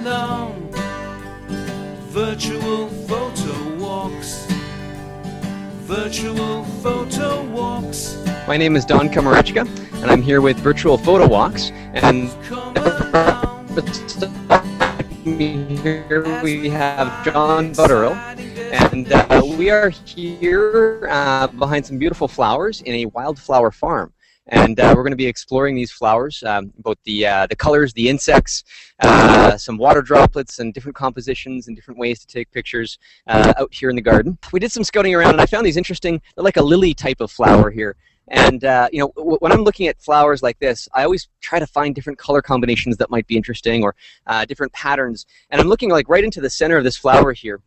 on virtual photo walks. Virtual photo walks. My name is John Komarechka, and I'm here with VirtualPhotoWalks. And here we have John Butterill, and we are here behind some beautiful flowers in a wildflower farm. And we're going to be exploring these flowers, both the colors, the insects, some water droplets, and different compositions and different ways to take pictures out here in the garden. We did some scouting around, and I found these interesting. They're like a lily type of flower here. And you know, when I'm looking at flowers like this, I always try to find different color combinations that might be interesting, or different patterns. And I'm looking like right into the center of this flower here.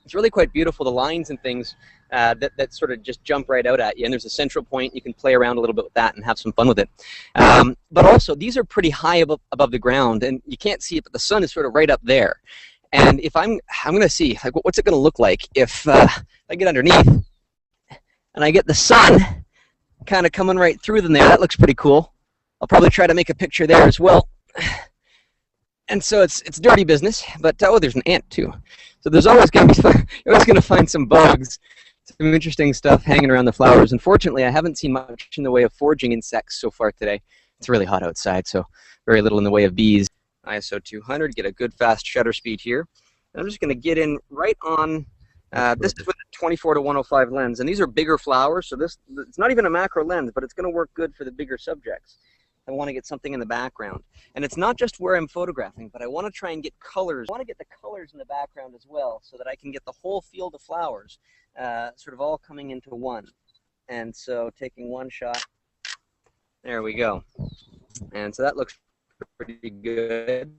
It's really quite beautiful, the lines and things that sort of just jump right out at you. And there's a central point. You can play around a little bit with that and have some fun with it. But also, these are pretty high above the ground, and you can't see it, but the sun is sort of right up there. And if I'm going to see, like, what's it going to look like if I get underneath and I get the sun kind of coming right through them there. That looks pretty cool. I'll probably try to make a picture there as well. And so it's dirty business, but oh, there's an ant too. So there's always going to be you're always going to find some bugs, some interesting stuff hanging around the flowers. Unfortunately, I haven't seen much in the way of foraging insects so far today. It's really hot outside, so very little in the way of bees. ISO 200, get a good fast shutter speed here. And I'm just going to get in right on. This is with a 24 to 105 lens, and these are bigger flowers, so it's not even a macro lens, but it's going to work good for the bigger subjects. I want to get something in the background. And it's not just where I'm photographing, but I want to try and get colors. I want to get the colors in the background as well, so that I can get the whole field of flowers sort of all coming into one. And so taking one shot, there we go. And so that looks pretty good.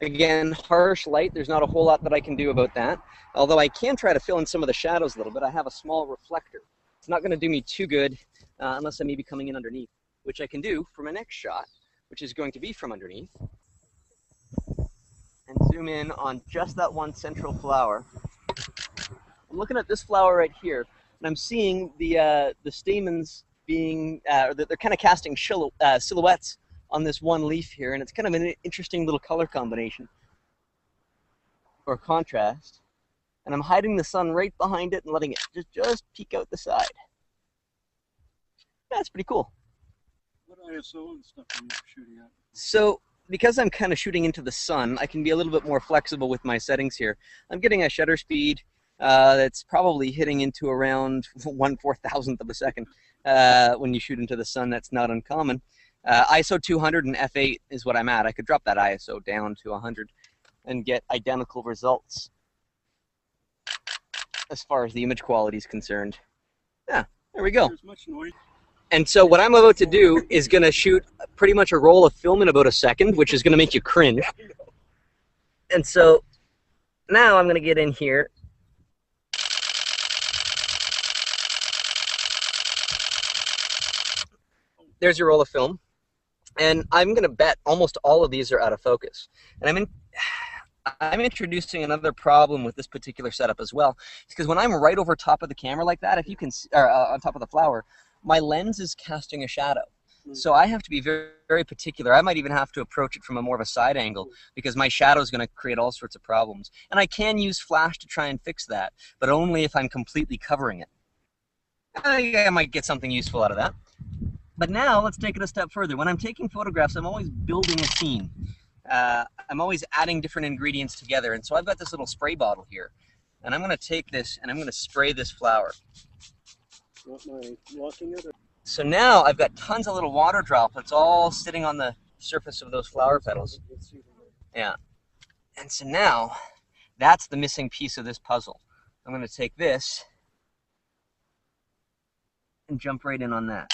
Again, harsh light, there's not a whole lot that I can do about that. Although I can try to fill in some of the shadows a little bit. I have a small reflector. It's not going to do me too good unless I may be coming in underneath, which I can do for my next shot, which is going to be from underneath. And zoom in on just that one central flower. I'm looking at this flower right here, and I'm seeing the stamens being, they're kind of casting silhouettes on this one leaf here, and it's kind of an interesting little color combination or contrast. And I'm hiding the sun right behind it and letting it just peek out the side. Yeah, that's pretty cool. What ISO and stuff are you shooting at? So, because I'm kind of shooting into the sun, I can be a little bit more flexible with my settings here. I'm getting a shutter speed that's probably hitting into around 1/4000th of a second. When you shoot into the sun, that's not uncommon. ISO 200 and f8 is what I'm at. I could drop that ISO down to 100 and get identical results as far as the image quality is concerned. Yeah, there we go. There's much noise. And so what I'm about to do is going to shoot pretty much a roll of film in about a second, which is going to make you cringe. And so now I'm going to get in here. There's your roll of film. And I'm going to bet almost all of these are out of focus. And I'm introducing another problem with this particular setup as well. It's because when I'm right over top of the camera like that, if you can, or on top of the flower, my lens is casting a shadow. So I have to be very, very particular. I might even have to approach it from a more of a side angle, because my shadow is going to create all sorts of problems. And I can use flash to try and fix that, but only if I'm completely covering it. I might get something useful out of that. But now let's take it a step further. When I'm taking photographs, I'm always building a scene. I'm always adding different ingredients together. And so I've got this little spray bottle here. And I'm going to take this and I'm going to spray this flower. So now I've got tons of little water droplets all sitting on the surface of those flower petals. Yeah. And so now that's the missing piece of this puzzle. I'm going to take this and jump right in on that.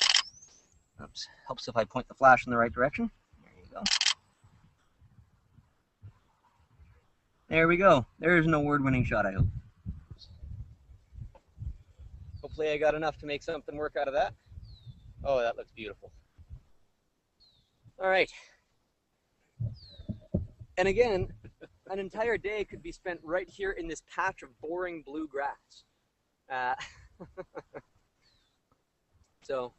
Oops. Helps if I point the flash in the right direction. There you go. There we go. There's an award-winning shot, I hope. Hopefully I got enough to make something work out of that. Oh, that looks beautiful. All right. And again, an entire day could be spent right here in this patch of boring blue grass. So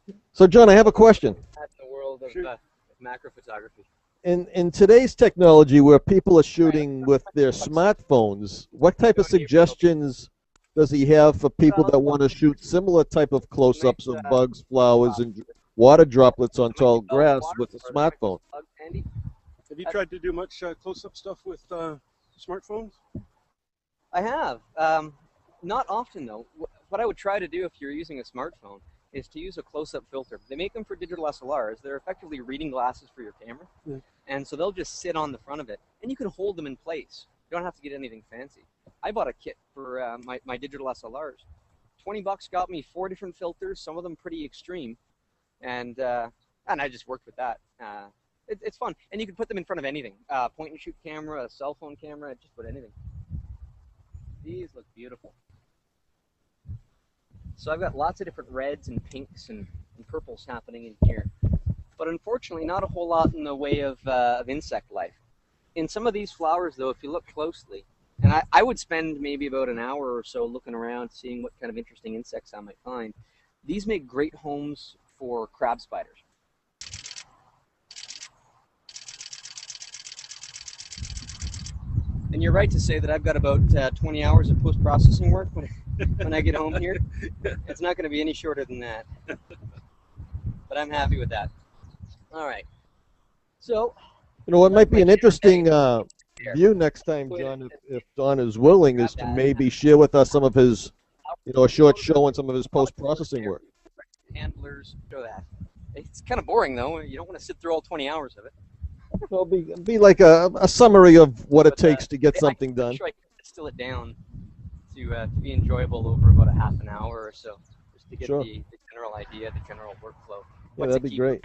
John, I have a question. That's the world of macro photography. in today's technology where people are shooting with their smartphones, what type of suggestions does he have for people that want to shoot similar type of close-ups of bugs, flowers, and water droplets on tall grass with a smartphone? Have you tried to do much close-up stuff with smartphones? I have. Not often, though. What I would try to do if you're using a smartphone is to use a close-up filter. They make them for digital SLRs. They're effectively reading glasses for your camera. Yeah. And so they'll just sit on the front of it. And you can hold them in place. You don't have to get anything fancy. I bought a kit for my digital SLRs. $20 got me 4 different filters, some of them pretty extreme. And I just worked with that. It's fun. And you can put them in front of anything. Point-and-shoot camera, a cell phone camera, just put anything. These look beautiful. So I've got lots of different reds and pinks and purples happening in here. But unfortunately, not a whole lot in the way of insect life. In some of these flowers, though, if you look closely, and I would spend maybe about an hour or so looking around, seeing what kind of interesting insects I might find. These make great homes for crab spiders. And you're right to say that I've got about 20 hours of post-processing work when I get home here. It's not going to be any shorter than that. But I'm happy with that. All right. So, you know, what might be an interesting view next time, John, if Don is willing, is to maybe share with us some of his, you know, a short show on some of his post-processing work. Handlers, show that. It's kind of boring, though. You don't want to sit through all 20 hours of it. Well, be like a summary of what it takes to get something done. I'm sure I can distill it down to be enjoyable over about a half an hour or so, just to get the general idea, the general workflow. Yeah, that'd be great.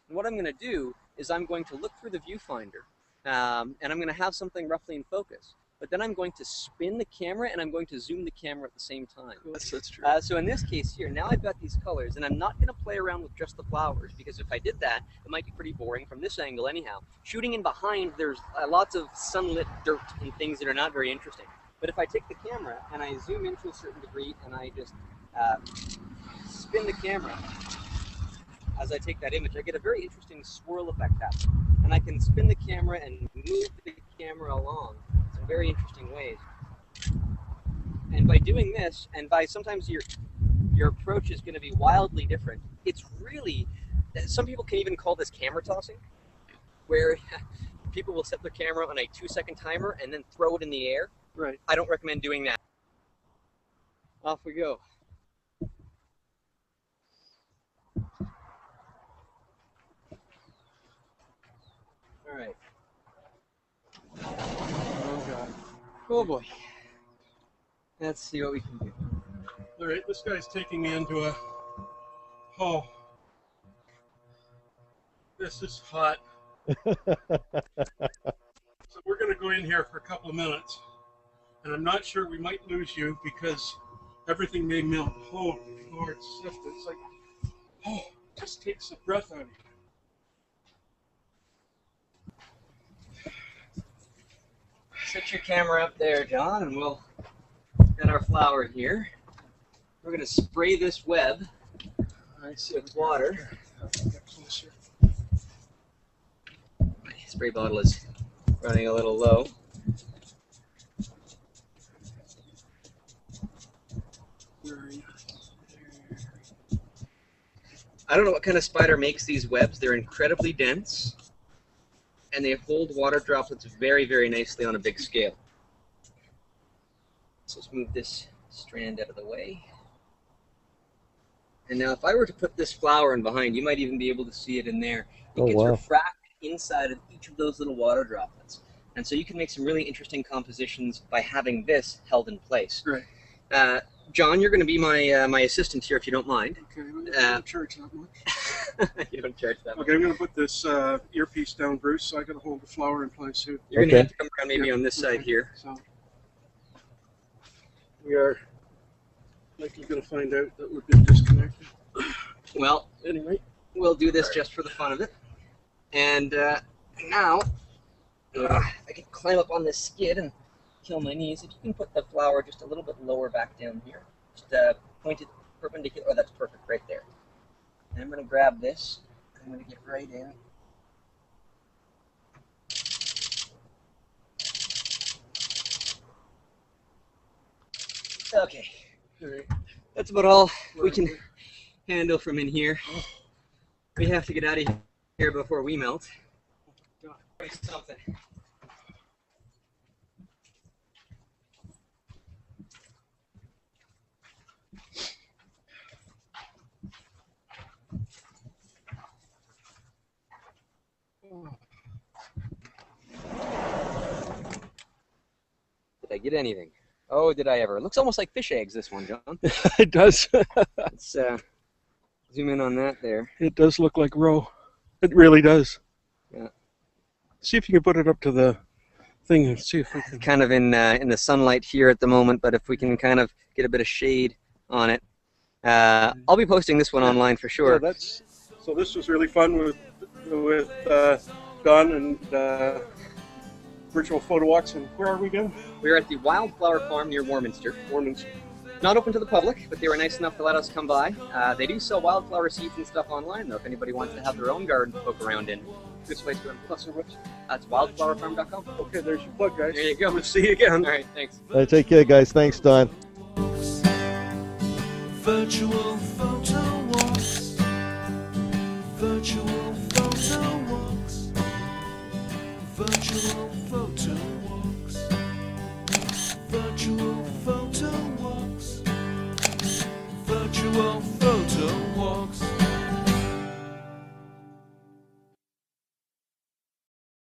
And what I'm going to do is I'm going to look through the viewfinder, and I'm going to have something roughly in focus. But then I'm going to spin the camera, and I'm going to zoom the camera at the same time. That's true. So in this case here, now I've got these colors, and I'm not going to play around with just the flowers, because if I did that, it might be pretty boring from this angle anyhow. Shooting in behind, there's lots of sunlit dirt and things that are not very interesting. But if I take the camera, and I zoom in to a certain degree, and I just spin the camera as I take that image, I get a very interesting swirl effect happening. And I can spin the camera and move the camera along in very interesting ways. And by doing this, and by sometimes your approach is going to be wildly different, it's really, some people can even call this camera tossing, where people will set their camera on a 2-second timer and then throw it in the air. Right. I don't recommend doing that. Off we go. All right. Oh, God. Oh, boy. Let's see what we can do. All right, this guy's taking me into a hall. This is hot. So we're going to go in here for a couple of minutes. And I'm not sure we might lose you because everything may melt. Oh, Lord, sift. It's like, oh, just takes the breath out of you. Set your camera up there, John, and we'll get our flower here. We're going to spray this web with water. My spray bottle is running a little low. I don't know what kind of spider makes these webs. They're incredibly dense, and they hold water droplets very, very nicely on a big scale. So let's move this strand out of the way. And now if I were to put this flower in behind, you might even be able to see it in there. It gets refracted inside of each of those little water droplets. And so you can make some really interesting compositions by having this held in place. Right. John, you're going to be my assistant here if you don't mind. Okay, I don't charge that much. You don't charge that much. Okay, I'm going to put this earpiece down, Bruce, so I got to hold the flower in place here. You're going to have to come around maybe on this side here. So we are likely going to find out that we've been disconnected. Well, Anyway, we'll do this just for the fun of it. And now, I can climb up on this skid and kill my knees. If you can put the flower just a little bit lower back down here, just point it perpendicular. Oh, that's perfect right there. And I'm going to grab this. I'm going to get right in. Okay. All right. That's about all we can handle from in here. We have to get out of here before we melt. Something. Did I get anything? Oh, did I ever? It looks almost like fish eggs, this one, John. It does. Let's zoom in on that there. It does look like roe. It really does. Yeah. See if you can put it up to the thing and see if we can. Kind of in the sunlight here at the moment, but if we can kind of get a bit of shade on it. I'll be posting this one online for sure. Yeah, so this was really fun with Don and VirtualPhotoWalks. And where are we going? We're at the Wildflower Farm near Warminster. Warminster. Not open to the public, but they were nice enough to let us come by. They do sell wildflower seeds and stuff online, though, if anybody wants to have their own garden to poke around in. Good place to plus or which? That's wildflowerfarm.com. Okay, there's your plug, guys. There you go. We'll see you again. All right, thanks. All right, take care, guys. Thanks, Don. Virtual photo